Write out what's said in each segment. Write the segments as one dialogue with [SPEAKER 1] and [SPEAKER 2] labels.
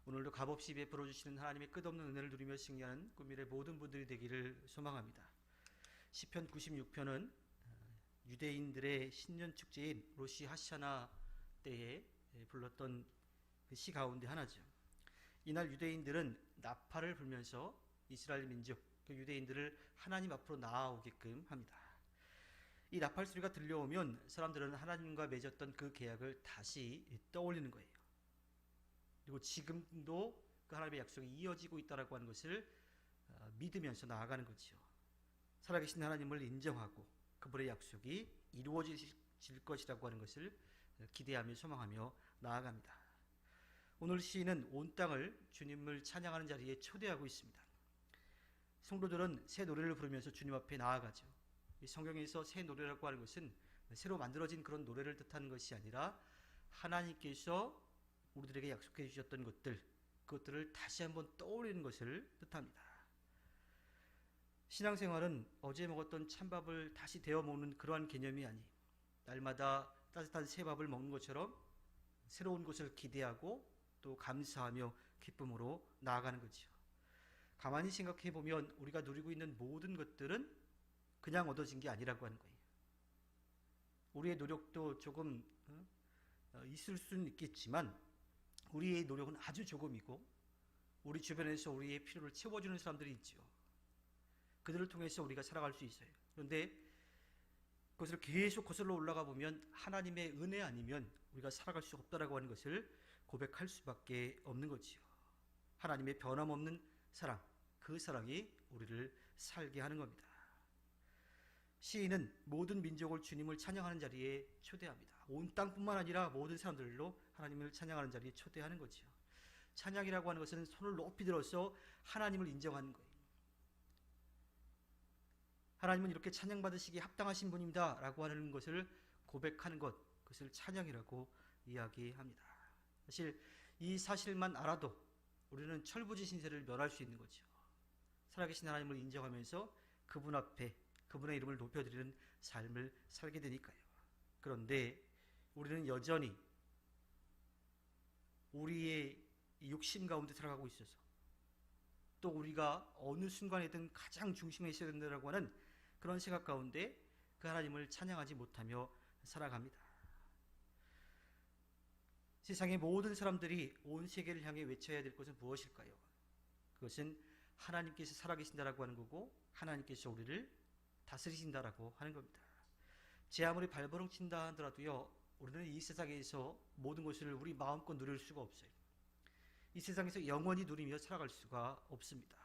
[SPEAKER 1] 오늘도 값없이 베풀어 주시는 하나님의 끝없는 은혜를 누리며 승리하는 꿈미래 모든 분들이 되기를 소망합니다. 시편 96편은 유대인들의 신년 축제인 로시 하샤나 때에 불렀던 그 시 가운데 하나죠. 이날 유대인들은 나팔을 불면서 이스라엘 민족, 그 유대인들을 하나님 앞으로 나아오게끔 합니다. 이 나팔 소리가 들려오면 사람들은 하나님과 맺었던 그 계약을 다시 떠올리는 거예요. 그리고 지금도 그 하나님의 약속이 이어지고 있다라고 하는 것을 믿으면서 나아가는 거죠. 살아계신 하나님을 인정하고 그분의 약속이 이루어질 것이라고 하는 것을 기대하며 소망하며 나아갑니다. 오늘 시인은 온 땅을 주님을 찬양하는 자리에 초대하고 있습니다. 성도들은 새 노래를 부르면서 주님 앞에 나아가죠. 이 성경에서 새 노래라고 하는 것은 새로 만들어진 그런 노래를 뜻하는 것이 아니라 하나님께서 우리들에게 약속해 주셨던 그것들을 다시 한번 떠올리는 것을 뜻합니다. 신앙생활은 어제 먹었던 찬밥을 다시 데워 먹는 그러한 개념이 아니, 날마다 따뜻한 새 밥을 먹는 것처럼 새로운 것을 기대하고 또 감사하며 기쁨으로 나아가는 거죠. 가만히 생각해 보면 우리가 누리고 있는 모든 것들은 그냥 얻어진 게 아니라고 하는 거예요. 우리의 노력도 조금 있을 수는 있겠지만 우리의 노력은 아주 조금이고 우리 주변에서 우리의 필요를 채워주는 사람들이 있죠. 그들을 통해서 우리가 살아갈 수 있어요. 그런데 그것을 계속 거슬러 올라가 보면 하나님의 은혜 아니면 우리가 살아갈 수 없다라고 하는 것을 고백할 수밖에 없는 거지요. 하나님의 변함없는 사랑, 그 사랑이 우리를 살게 하는 겁니다. 시인은 모든 민족을 주님을 찬양하는 자리에 초대합니다. 온 땅뿐만 아니라 모든 사람들로 하나님을 찬양하는 자리에 초대하는 거죠. 찬양이라고 하는 것은 손을 높이 들어서 하나님을 인정하는 거예요. 하나님은 이렇게 찬양받으시기에 합당하신 분입니다 라고 하는 것을 고백하는 것, 그것을 찬양이라고 이야기합니다. 사실 이 사실만 알아도 우리는 철부지신세를 면할 수 있는 거죠. 살아계신 하나님을 인정하면서 그분 앞에 그분의 이름을 높여드리는 삶을 살게 되니까요. 그런데 우리는 여전히 우리의 욕심 가운데 살아가고 있어서 또 우리가 어느 순간에든 가장 중심에 있어야 된다고 하는 그런 생각 가운데 그 하나님을 찬양하지 못하며 살아갑니다. 세상의 모든 사람들이 온 세계를 향해 외쳐야 될 것은 무엇일까요? 그것은 하나님께서 살아계신다라고 하는 거고 하나님께서 우리를 다스리신다라고 하는 겁니다. 제 아무리 발버둥 친다 하더라도요, 우리는 이 세상에서 모든 것을 우리 마음껏 누릴 수가 없어요. 이 세상에서 영원히 누리며 살아갈 수가 없습니다.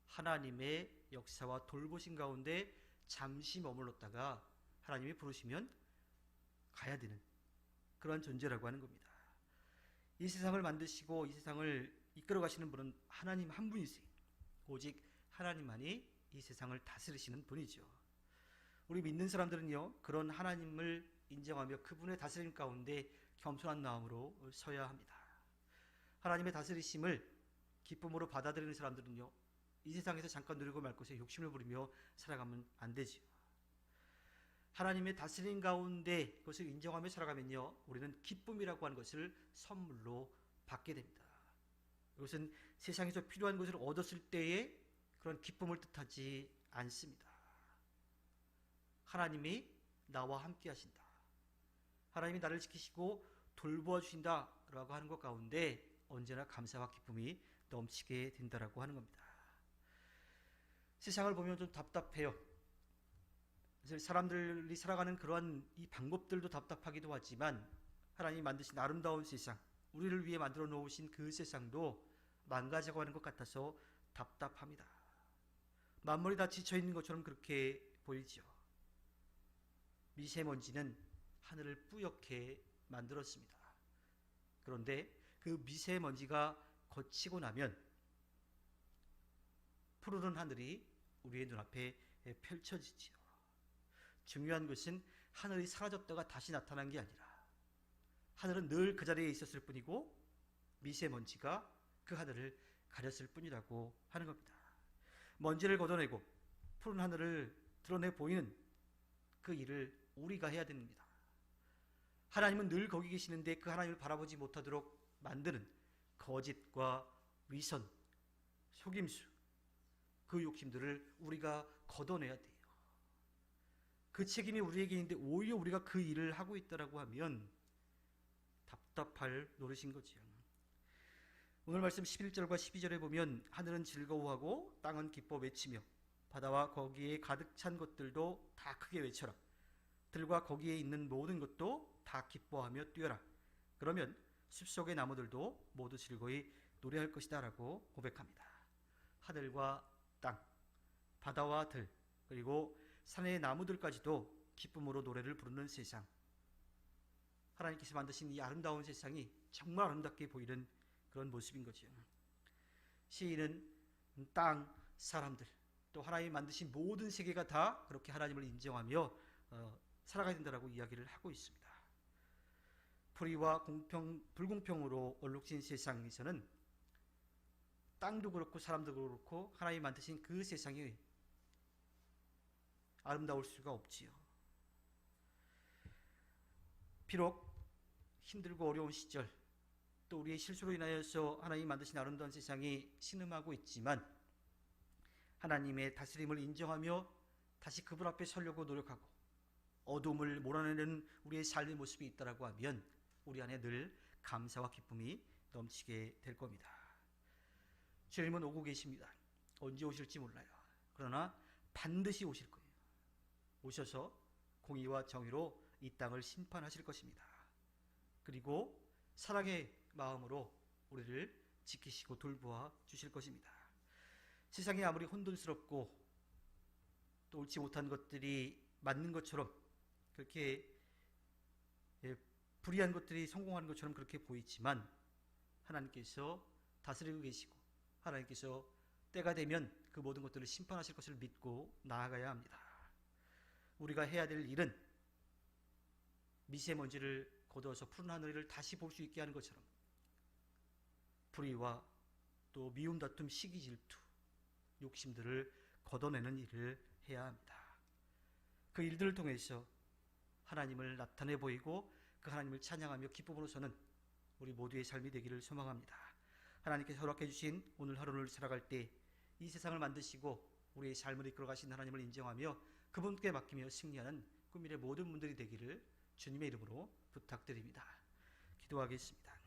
[SPEAKER 1] 하나님의 역사와 돌보심 가운데 잠시 머물렀다가 하나님이 부르시면 가야 되는 그런 존재라고 하는 겁니다. 이 세상을 만드시고 이 세상을 이끌어 가시는 분은 하나님 한 분이세요. 오직 하나님만이 이 세상을 다스리시는 분이죠. 우리 믿는 사람들은요, 그런 하나님을 인정하며 그분의 다스림 가운데 겸손한 마음으로 서야 합니다. 하나님의 다스리심을 기쁨으로 받아들이는 사람들은요, 이 세상에서 잠깐 누리고 말 것에 욕심을 부리며 살아가면 안 되지요. 하나님의 다스림 가운데 그것을 인정하며 살아가면요, 우리는 기쁨이라고 하는 것을 선물로 받게 됩니다. 이것은 세상에서 필요한 것을 얻었을 때의 그런 기쁨을 뜻하지 않습니다. 하나님이 나와 함께 하신다, 하나님이 나를 지키시고 돌보아 주신다라고 하는 것 가운데 언제나 감사와 기쁨이 넘치게 된다라고 하는 겁니다. 세상을 보면 좀 답답해요. 사람들이 살아가는 그러한 이 방법들도 답답하기도 하지만 하나님이 만드신 아름다운 세상, 우리를 위해 만들어 놓으신 그 세상도 망가져가는 것 같아서 답답합니다. 만물이 다 지쳐있는 것처럼 그렇게 보이죠. 미세먼지는 하늘을 뿌옇게 만들었습니다. 그런데 그 미세먼지가 거치고 나면 푸르른 하늘이 우리의 눈앞에 펼쳐지지요. 중요한 것은 하늘이 사라졌다가 다시 나타난 게 아니라 하늘은 늘 그 자리에 있었을 뿐이고 미세먼지가 그 하늘을 가렸을 뿐이라고 하는 겁니다. 먼지를 걷어내고 푸른 하늘을 드러내 보이는 그 일을 우리가 해야 됩니다. 하나님은 늘 거기 계시는데 그 하나님을 바라보지 못하도록 만드는 거짓과 위선, 속임수, 그 욕심들을 우리가 걷어내야 돼요. 그 책임이 우리에게 있는데 오히려 우리가 그 일을 하고 있다라고 하면 답답할 노릇인 거지요. 오늘 말씀 11절과 12절에 보면 하늘은 즐거워하고 땅은 기뻐 외치며 바다와 거기에 가득 찬 것들도 다 크게 외쳐라. 들과 거기에 있는 모든 것도 다 기뻐하며 뛰어라. 그러면 숲속의 나무들도 모두 즐거이 노래할 것이다 라고 고백합니다. 하늘과 땅, 바다와 들, 그리고 산의 나무들까지도 기쁨으로 노래를 부르는 세상. 하나님께서 만드신 이 아름다운 세상이 정말 아름답게 보이는 그런 모습인 거죠. 시인은 땅, 사람들, 또 하나님이 만드신 모든 세계가 다 그렇게 하나님을 인정하며 살아가야 된다라고 이야기를 하고 있습니다. 불의와 불공평으로 얼룩진 세상에서는 땅도 그렇고 사람도 그렇고 하나님이 만드신 그 세상이 아름다울 수가 없지요. 비록 힘들고 어려운 시절, 또 우리의 실수로 인하여서 하나님이 만드신 아름다운 세상이 신음하고 있지만 하나님의 다스림을 인정하며 다시 그분 앞에 서려고 노력하고 어둠을 몰아내는 우리의 삶의 모습이 있다라고 하면 우리 안에 늘 감사와 기쁨이 넘치게 될 겁니다. 주님은 오고 계십니다. 언제 오실지 몰라요. 그러나 반드시 오실 거예요. 오셔서 공의와 정의로 이 땅을 심판하실 것입니다. 그리고 사랑의 마음으로 우리를 지키시고 돌보아 주실 것입니다. 세상이 아무리 혼돈스럽고 또 옳지 못한 것들이 맞는 것처럼 그렇게 불의한 것들이 성공하는 것처럼 그렇게 보이지만 하나님께서 다스리고 계시고 하나님께서 때가 되면 그 모든 것들을 심판하실 것을 믿고 나아가야 합니다. 우리가 해야 될 일은 미세먼지를 걷어서 푸른 하늘을 다시 볼 수 있게 하는 것처럼 불의와 또 미움, 다툼, 시기, 질투, 욕심들을 걷어내는 일을 해야 합니다. 그 일들을 통해서 하나님을 나타내 보이고 그 하나님을 찬양하며 기쁨으로 서는 우리 모두의 삶이 되기를 소망합니다. 하나님께서 허락해 주신 오늘 하루를 살아갈 때 이 세상을 만드시고 우리의 삶을 이끌어 가신 하나님을 인정하며 그분께 맡기며 승리하는 꿈미래 모든 분들이 되기를 주님의 이름으로 부탁드립니다. 기도하겠습니다.